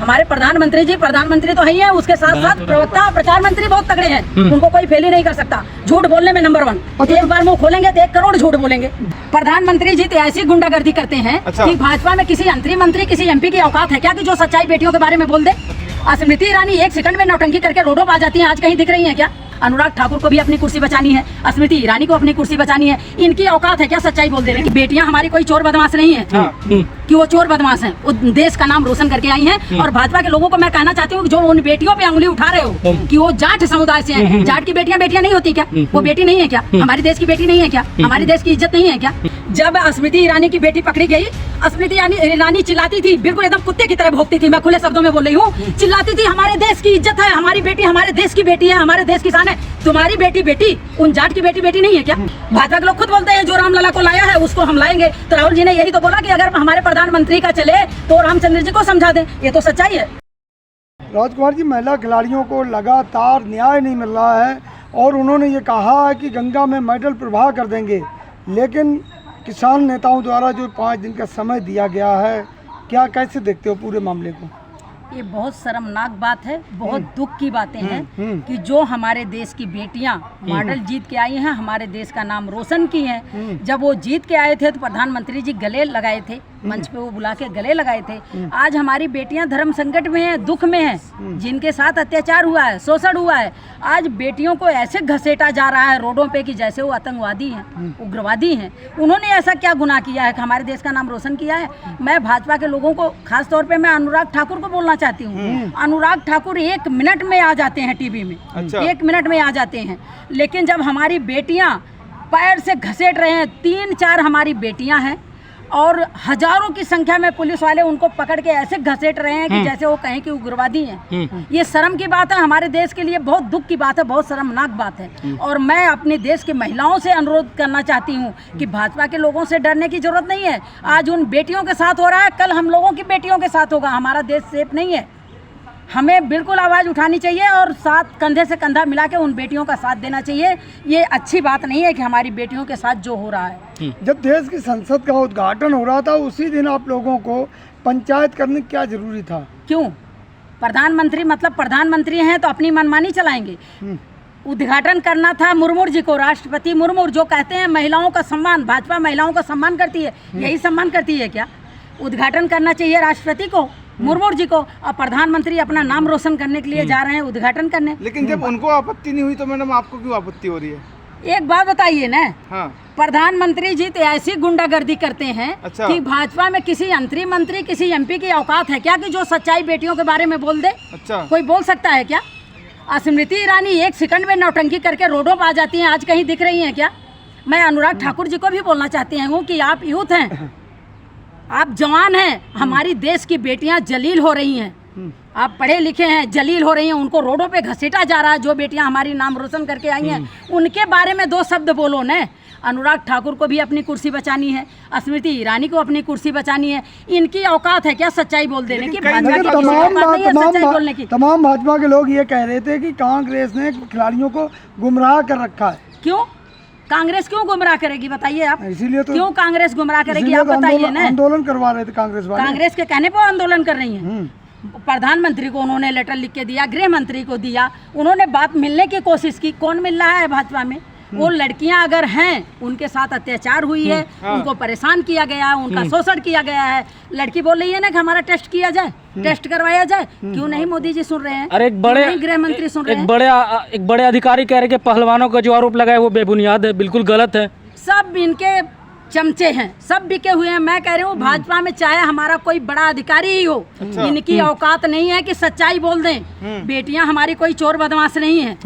हमारे प्रधानमंत्री तो है ही है, उसके साथ साथ प्रवक्ता प्रचार मंत्री बहुत तगड़े हैं, उनको कोई फेल ही नहीं कर सकता। झूठ बोलने में नंबर 1। एक बार मुंह खोलेंगे तो 1 करोड़ झूठ बोलेंगे। प्रधानमंत्री जी तो ऐसी गुंडागर्दी करते हैं कि भाजपा में किसी मंत्री किसी MP की औकात है क्या कि जो सच्चाई बेटियों के बारे में बोल दे। स्मृति ईरानी 1 सेकंड में नौटंकी करके रोडों पर आ जाती है, आज कहीं दिख रही है क्या? अनुराग ठाकुर को भी अपनी कुर्सी बचानी है, स्मृति ईरानी को अपनी कुर्सी बचानी है। इनकी औकात है क्या सच्चाई बोल देने की? बेटियां हमारी कोई चोर बदमाश नहीं है कि वो चोर बदमाश हैं, वो देश का नाम रोशन करके आई हैं। और भाजपा के लोगों को मैं कहना चाहती हूँ जो उन बेटियों पे उंगली उठा रहे हो कि वो जाट समुदाय से हैं। जाट की बेटियां नहीं होती क्या? वो बेटी नहीं है क्या? हमारे देश की बेटी नहीं है क्या? हमारे देश की इज्जत नहीं है क्या? जब स्मृति ईरानी की बेटी पकड़ी गई, स्मृति ईरानी चिल्लाती थी, बिल्कुल एकदम कुत्ते की तरह भौंकती थी। मैं खुले शब्दों में बोल रही हूँ, चिल्लाती थी हमारे देश की इज्जत है, हमारी बेटी हमारे देश की बेटी है, हमारे देश की शान है। तुम्हारी बेटी उन जाट की बेटी नहीं है क्या? भाजपा के लोग खुद बोलते हैं जो रामलला को लाया है उसको हम लाएंगे। तो राहुल जी ने यही तो बोला कि अगर हमारे प्रधानमंत्री का चले तो रामचंद्र जी को समझा दें। ये तो सच्चाई है। राजकुमार जी, महिला खिलाड़ियों को लगातार न्याय नहीं मिल रहा है और उन्होंने ये कहा है कि गंगा में मेडल प्रवाह कर देंगे, लेकिन किसान नेताओं द्वारा जो 5 दिन का समय दिया गया है, क्या कैसे देखते हो पूरे मामले को? ये बहुत शर्मनाक बात है, बहुत दुख की बातें हैं कि जो हमारे देश की बेटियां मेडल जीत के आई हैं, हमारे देश का नाम रोशन की हैं। जब वो जीत के आए थे तो प्रधानमंत्री जी गले लगाए थे, मंच पे वो बुला के गले लगाए थे। आज हमारी बेटियां धर्म संकट में हैं, दुख में हैं, जिनके साथ अत्याचार हुआ है, शोषण हुआ है। आज बेटियों को ऐसे घसीटा जा रहा है रोडों पे कि जैसे वो आतंकवादी हैं, उग्रवादी हैं। उन्होंने ऐसा क्या गुनाह किया है कि हमारे देश का नाम रोशन किया है? मैं भाजपा के लोगों को, खास तौर पे मैं अनुराग ठाकुर को बोलना चाहती हूँ। अनुराग ठाकुर 1 मिनट में आ जाते हैं टीवी में, 1 मिनट में आ जाते हैं। लेकिन जब हमारी बेटियां पैर से घसीट रहे हैं, 3-4 हमारी बेटियां हैं और हजारों की संख्या में पुलिस वाले उनको पकड़ के ऐसे घसीट रहे हैं कि जैसे वो कहें कि उग्रवादी हैं। ये शर्म की बात है, हमारे देश के लिए बहुत दुख की बात है, बहुत शर्मनाक बात है। और मैं अपने देश की महिलाओं से अनुरोध करना चाहती हूँ कि भाजपा के लोगों से डरने की जरूरत नहीं है। आज उन बेटियों के साथ हो रहा है, कल हम लोगों की बेटियों के साथ होगा। हमारा देश सेफ नहीं है, हमें बिल्कुल आवाज़ उठानी चाहिए और साथ कंधे से कंधा मिला के उन बेटियों का साथ देना चाहिए। ये अच्छी बात नहीं है कि हमारी बेटियों के साथ जो हो रहा है। जब देश की संसद का उद्घाटन हो रहा था उसी दिन आप लोगों को पंचायत करने क्या जरूरी था? क्यों? प्रधानमंत्री हैं तो अपनी मनमानी चलाएंगे। उद्घाटन करना था मुर्मू जी को, राष्ट्रपति मुर्मू जो कहते हैं महिलाओं का सम्मान, भाजपा महिलाओं का सम्मान करती है, यही सम्मान करती है क्या? उद्घाटन करना चाहिए राष्ट्रपति को, मुर्मू जी को, और प्रधानमंत्री अपना नाम रोशन करने के लिए जा रहे हैं उद्घाटन करने। लेकिन जब उनको आपत्ति नहीं हुई तो मैडम आपको क्यों आपत्ति हो रही है? एक बात बताइए ना, हाँ। प्रधानमंत्री जी तो ऐसी गुंडागर्दी करते हैं कि भाजपा में किसी मंत्री किसी MP की औकात है क्या कि जो सच्चाई बेटियों के बारे में बोल दे? कोई बोल सकता है क्या? स्मृति ईरानी 1 सेकंड में नौटंकी करके रोडों पर आ जाती हैं, आज कहीं दिख रही हैं क्या? मैं अनुराग ठाकुर जी को भी बोलना चाहती हूँ कि आप यूथ हैं, आप जवान हैं, हमारी देश की बेटियां जलील हो रही हैं, आप पढ़े लिखे हैं, जलील हो रही हैं, उनको रोडों पे घसीटा जा रहा है। जो बेटियां हमारी नाम रोशन करके आई हैं उनके बारे में 2 शब्द बोलो न। अनुराग ठाकुर को भी अपनी कुर्सी बचानी है, स्मृति ईरानी को अपनी कुर्सी बचानी है। इनकी औकात है क्या सच्चाई बोल देने की? तमाम भाजपा के लोग ये कह रहे थे कि कांग्रेस ने खिलाड़ियों को गुमराह कर रखा है। क्यों? कांग्रेस क्यों गुमराह करेगी बताइए आप? इसीलिए तो क्यों कांग्रेस गुमराह करेगी आप बताइए ना? आंदोलन करवा रहे थे कांग्रेस वाले, कांग्रेस के कहने पर आंदोलन कर रही हैं। प्रधानमंत्री को उन्होंने लेटर लिख के दिया, गृह मंत्री को दिया, उन्होंने बात मिलने की कोशिश की। कौन मिल रहा है भाजपा में? वो लड़कियां अगर हैं, उनके साथ अत्याचार हुई है, उनको परेशान किया गया है, उनका शोषण किया गया है, लड़की बोल रही है ना कि हमारा टेस्ट किया जाए, टेस्ट करवाया जाए। क्यों नहीं मोदी जी सुन रहे हैं? अरे एक बड़े गृह मंत्री सुन रहे हैं? एक बड़े अधिकारी कह रहे कि पहलवानों का जो आरोप लगाए वो बेबुनियाद है, बिल्कुल गलत है। सब इनके चमचे हैं, सब बिके हुए हैं। मैं कह रही हूँ भाजपा में चाहे हमारा कोई बड़ा अधिकारी ही हो, इनकी औकात नहीं है कि सच्चाई बोल दें। बेटियां हमारी कोई चोर बदमाश नहीं है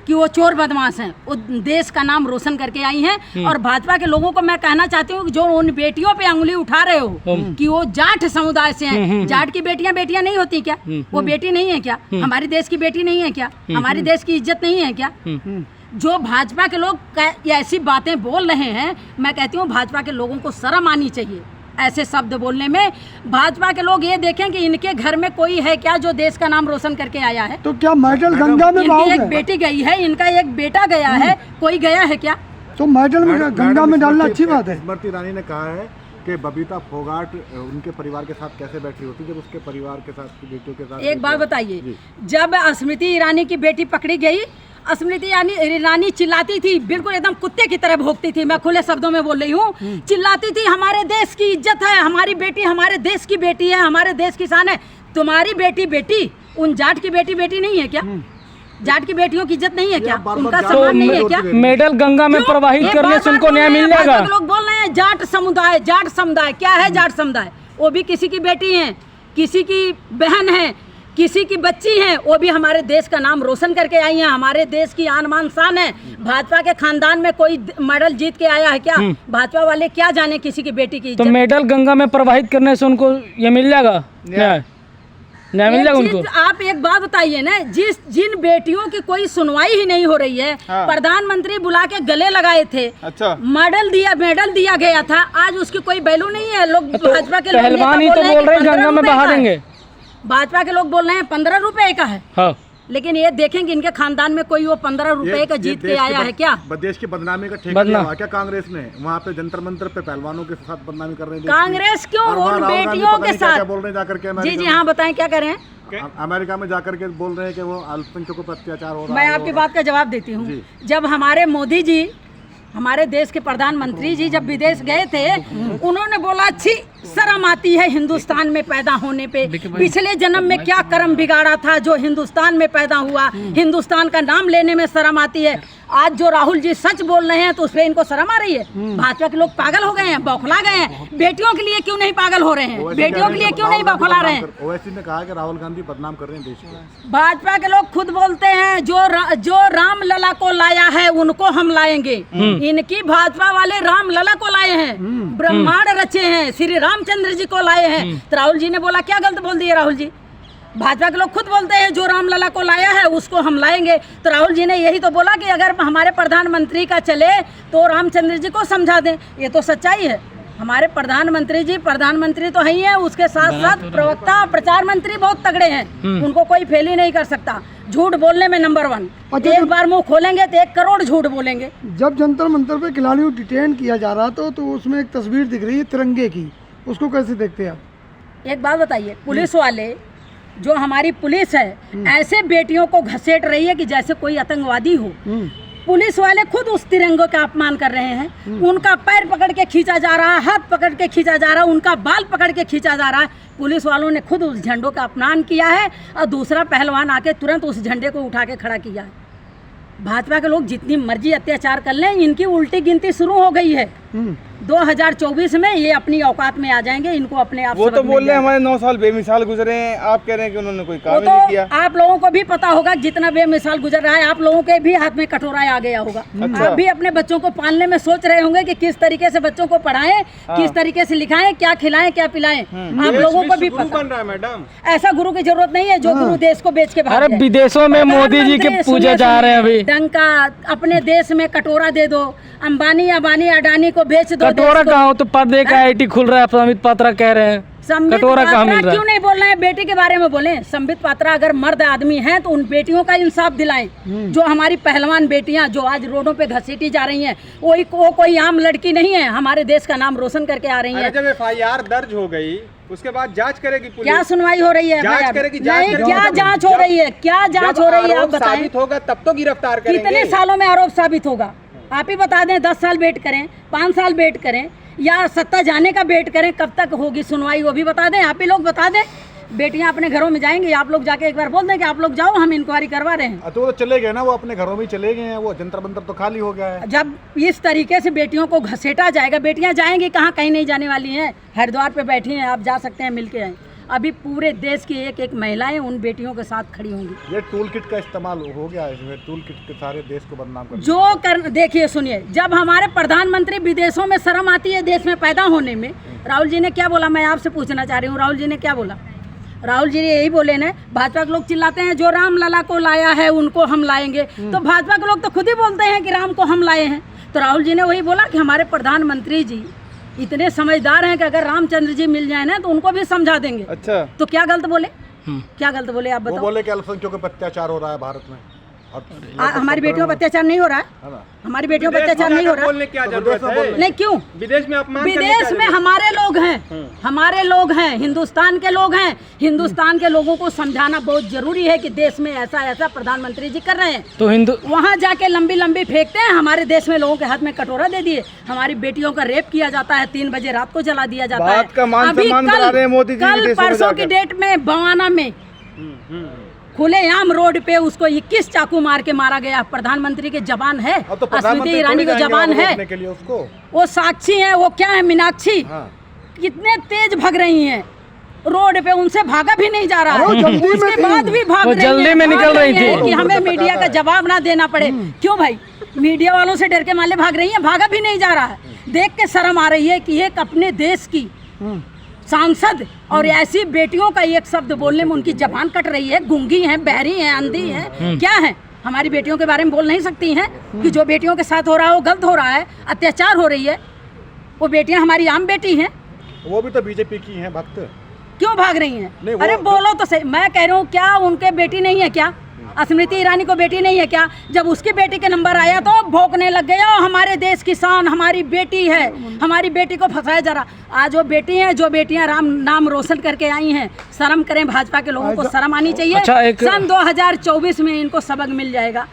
कि वो चोर बदमाश हैं, वो देश का नाम रोशन करके आई हैं। और भाजपा के लोगों को मैं कहना चाहती हूँ जो उन बेटियों पे उंगली उठा रहे हो कि वो जाट समुदाय से हैं। जाट की बेटियां नहीं होती क्या? वो बेटी नहीं है क्या? हमारे देश की बेटी नहीं है क्या? हमारे देश की इज्जत नहीं है क्या? जो भाजपा के लोग ऐसी बातें बोल रहे हैं, मैं कहती हूँ भाजपा के लोगों को शर्म आनी चाहिए ऐसे शब्द बोलने में। भाजपा के लोग ये देखें कि इनके घर में कोई है क्या जो देश का नाम रोशन करके आया है? तो क्या मेडल गंगा में इनकी एक बेटी गई है, इनका एक बेटा गया है, कोई गया है क्या? तो मेडल में गंगा में डालना अच्छी बात है। स्मृति ईरानी ने कहा है कि बबीता फोगाट उनके परिवार के साथ कैसे बैठी होती जब उसके परिवार के साथ, बेटियों के साथ? एक बात बताइए, जब स्मृति ईरानी की बेटी पकड़ी गई, स्मृति ईरानी चिल्लाती थी, बिल्कुल एकदम कुत्ते की तरह भौंकती थी, मैं खुले शब्दों में बोल रही हूँ, चिल्लाती थी हमारे देश की इज्जत है, हमारी बेटी हमारे देश की बेटी है, हमारे देश की शान है। तुम्हारी बेटी उन जाट की बेटी नहीं है क्या? जाट की बेटियों की इज्जत नहीं है क्या? उनका सम्मान नहीं है क्या? मेडल गंगा में प्रवाहित करने से उनको न्याय मिल जाएगा? लोग बोल रहे हैं जाट समुदाय क्या है? जाट समुदाय वो भी किसी की बेटी है, किसी की बहन है, किसी की बच्ची है, वो भी हमारे देश का नाम रोशन करके आई हैं, हमारे देश की आन बान शान है। भाजपा के खानदान में कोई मेडल जीत के आया है क्या? भाजपा वाले क्या जाने किसी की बेटी की तो इज्जत? मेडल गंगा में प्रवाहित करने से उनको ये मिल जाएगा न्याय मिल जाएगा उनको? आप एक बात बताइए ना, जिन बेटियों की कोई सुनवाई ही नहीं हो रही है, प्रधानमंत्री बुला के गले लगाए थे, अच्छा मेडल दिया गया था, आज उसकी कोई वैल्यू नहीं है। लोग तो भाजपा के लोग पहलवान ही तो बोल रहे हैं गंगा में बहा देंगे। भाजपा के लोग बोल रहे हैं 15 रुपए का है, हाँ। लेकिन ये देखेंगे इनके खानदान में कोई वो 15 रुपए का जीत के आया है क्या? देश की बदनामी का ठेका लिया हुआ क्या कांग्रेस ने? वहाँ पे जंतर मंतर पे पहलवानों के साथ बदनामी कर रहे हैं कांग्रेस क्यों उन बेटियों के साथ बोल रहे हैं जाकर के? जी हाँ बताएं क्या करें? अमेरिका में जाकर के बोल रहे हैं कि वो अल्पसंख्यकों पर अत्याचार हो रहा है। मैं आपकी बात का जवाब देती हूँ। जब हमारे मोदी जी, हमारे देश के प्रधानमंत्री जी जब विदेश गए थे, उन्होंने बोला अच्छी शर्म आती है हिंदुस्तान में पैदा होने पे, पिछले जन्म में क्या कर्म बिगाड़ा था जो हिंदुस्तान में पैदा हुआ, हिंदुस्तान का नाम लेने में शर्म आती है। आज जो राहुल जी सच बोल रहे हैं तो उस पर इनको शर्म आ रही है? भाजपा के लोग पागल हो गए हैं, बौखला गए हैं। बेटियों के लिए क्यों नहीं पागल हो रहे हैं? बेटियों के लिए क्यों नहीं बौखला रहे हैं? ओवैसी ने कहा कि राहुल गांधी बदनाम कर रहे हैं देश को। भाजपा के लोग खुद बोलते हैं जो राम लला को लाया है उनको हम लाएंगे। इनकी भाजपा वाले राम लला को लाए हैं, ब्रह्मांड रचे हैं, श्री रामचंद्र जी को लाए हैं। तो राहुल जी ने बोला क्या गलत बोल दिए? राहुल जी भाजपा के लोग खुद बोलते हैं जो रामलला को लाया है उसको हम लाएंगे। तो राहुल जी ने यही तो बोला कि अगर हमारे प्रधानमंत्री का चले तो रामचंद्र जी को समझा दें। ये तो सच्चाई है। हमारे प्रधानमंत्री तो है ही है, उसके साथ साथ प्रवक्ता प्रचार मंत्री बहुत तगड़े हैं, उनको कोई फेल ही नहीं कर सकता। झूठ बोलने में नंबर 1। एक बार मुंह खोलेंगे तो 1 करोड़ झूठ बोलेंगे। जब जंतर मंतर पे खिलाड़ियों डिटेन किया जा रहा था तो उसमें एक तस्वीर दिख रही है तिरंगे की, उसको कैसे देखते हैं आप? एक बात बताइए, पुलिस वाले जो हमारी पुलिस है ऐसे बेटियों को घसीट रही है कि जैसे कोई आतंकवादी हो। पुलिस वाले खुद उस तिरंगे का अपमान कर रहे हैं। उनका पैर पकड़ के खींचा जा रहा है, हाथ पकड़ के खींचा जा रहा है, उनका बाल पकड़ के खींचा जा रहा है। पुलिस वालों ने खुद उस झंडों का अपमान किया है और दूसरा पहलवान आके तुरंत उस झंडे को उठा के खड़ा किया है। भाजपा के लोग जितनी मर्जी अत्याचार कर लें, इनकी उल्टी गिनती शुरू हो गई है। 2024 में ये अपनी औकात में आ जाएंगे, इनको अपने आप वो तो बोल रहे हैं हमारे 9 साल बेमिसाल गुजरे हैं, आप कह रहे हैं कि उन्होंने कोई काम तो नहीं किया। आप लोगों को भी पता होगा जितना बेमिसाल गुजर रहा है, आप लोगों के भी हाथ में कटोरा आ गया होगा। आप भी अपने बच्चों को पालने में सोच रहे होंगे कि किस तरीके से बच्चों को पढ़ाएं, किस तरीके से लिखाएं, क्या खिलाएं क्या पिलाएं। आप लोगों को भी पता बन रहा है मैडम। ऐसा गुरु की जरूरत नहीं है जो गुरु देश को बेच के भाग अरे जाए। विदेशों में मोदी जी के पूजे जा रहे हैं अभी। डंका अपने देश में कटोरा दे दो, अंबानी अडानी को बेच दो। कटोरा कहाँ हो तो पर्दे का आईटी खुल रहा है, संबित पात्रा कह रहे हैं कटोरा कहाँ मिल रहा है? क्यों नहीं बोल रहे हैं? बेटी के बारे में बोले। संबित पात्रा अगर मर्द आदमी हैं तो उन बेटियों का इंसाफ दिलाएं। जो हमारी पहलवान बेटियां जो आज रोडों पे घसीटी जा रही हैं, वो कोई आम लड़की नहीं है, हमारे देश का नाम रोशन करके आ रही है। जब FIR दर्ज हो गई उसके बाद जांच करेगी पुलिस। क्या सुनवाई हो रही है? जांच करेगी, नहीं, क्या जांच हो रही है? क्या जांच हो रही है आप बताएं। साबित होगा तब तो गिरफ्तार करेंगे। कितने सालों में आरोप साबित होगा? आप ही बता दें। 10 साल वेट करें, 5 साल वेट करें या सत्ता जाने का वेट करें, कब तक होगी सुनवाई वो भी बता दें। आप ही लोग बता दें। बेटियां अपने घरों में जाएंगी, आप लोग जाके एक बार बोल दें कि आप लोग जाओ, हम इंक्वायरी करवा रहे हैं। तो वो चले गए ना, वो अपने घरों में चले गए हैं, वो जंतर मंतर तो खाली हो गया है। जब इस तरीके से बेटियों को घसीटा जाएगा, बेटियां जाएंगी कहाँ? कहीं नहीं जाने वाली हैं, हरिद्वार पे बैठी हैं, आप जा सकते हैं, मिल के आए। अभी पूरे देश की एक एक महिलाएं उन बेटियों के साथ खड़ी होंगी। ये टूल किट का इस्तेमाल हो गया है, इसमें टूल किट के सारे देश को बदनाम कर जो कर देखिए सुनिए, जब हमारे प्रधानमंत्री विदेशों में शर्म आती है देश में पैदा होने में। राहुल जी ने क्या बोला, मैं आपसे पूछना चाह रही हूँ, राहुल जी ने क्या बोला? राहुल जी ने यही बोले ना, भाजपा के लोग चिल्लाते हैं जो राम लला को लाया है उनको हम लाएंगे। तो भाजपा के लोग तो खुद ही बोलते हैं कि राम को हम लाए हैं। तो राहुल जी ने वही बोला कि हमारे प्रधानमंत्री जी इतने समझदार हैं कि अगर रामचंद्र जी मिल जाए ना तो उनको भी समझा देंगे। अच्छा, तो क्या गलत बोले? क्या गलत बोले आप बताओ? वो बोले कि अल्पसंख्यकों पर अत्याचार हो रहा है भारत में। हमारी बेटियों पर अत्याचार नहीं हो रहा है? हमारी बेटियों पर अत्याचार नहीं हो रहा? बोलने क्या जरूरत है? नहीं, क्यों? विदेश में अपमान करने विदेश का में हमारे लोग हैं, हमारे लोग हैं, हिंदुस्तान के लोग हैं। हिंदुस्तान के लोगों को समझाना बहुत जरूरी है कि देश में ऐसा ऐसा प्रधानमंत्री जी कर रहे हैं, तो हिंदू वहाँ जाके लंबी लंबी फेंकते हैं। हमारे देश में लोगों के हाथ में कटोरा दे दिए, हमारी बेटियों का रेप किया जाता है, 3 बजे रात को जला दिया जाता है। बात का मान अभी सम्मान बढ़ा रहे हैं मोदी जी कल विदेशों में परसों की जाकर। डेट में बवाना में खुलेआम रोड पे उसको 21 चाकू मार के मारा गया। प्रधानमंत्री के जवान है, अब तो स्मृति प्रधानमंत्री ईरानी थोड़ी के जाएंगे जवान वहाँ है, रोकने के लिए उसको। वो साक्षी है, वो क्या है, मीनाक्षी, हाँ। कितने तेज भाग रही हैं रोड पे, उनसे भागा भी नहीं जा रहा वो है, जल्दी में उसके थी। बाद भी भाग वो रही जल्दी हैं, में भाग निकल रही हैं थी। कि हमें मीडिया का जवाब ना देना पड़े। क्यों भाई, मीडिया वालों से डर के माले भाग रही है? भागा भी नहीं जा रहा है। देख के शर्म आ रही है कि एक अपने देश की सांसद और ऐसी बेटियों का एक शब्द बोलने में उनकी जबान कट रही है। गूंगी हैं, बहरी हैं, अंधी हैं, क्या है? हमारी बेटियों के बारे में बोल नहीं सकती हैं कि जो बेटियों के साथ हो रहा है वो गलत हो रहा है, अत्याचार हो रही है। वो बेटियां हमारी आम बेटी हैं, वो भी तो बीजेपी की हैं भक्त। क्यों भाग रही हैं? नहीं, वो अरे बोलो तो सही। मैं कह रहा हूँ, क्या उनके बेटी नहीं है क्या? स्मृति ईरानी को बेटी नहीं है क्या? जब उसकी बेटी के नंबर आया तो भौंकने लग गया, हमारे देश की शान हमारी बेटी है, हमारी बेटी को फंसाया जा रहा। आज वो बेटी हैं, जो बेटियां राम नाम रोशन करके आई हैं, शर्म करें। भाजपा के लोगों को शर्म आनी चाहिए। अच्छा, एक- सन 2024 में इनको सबक मिल जाएगा।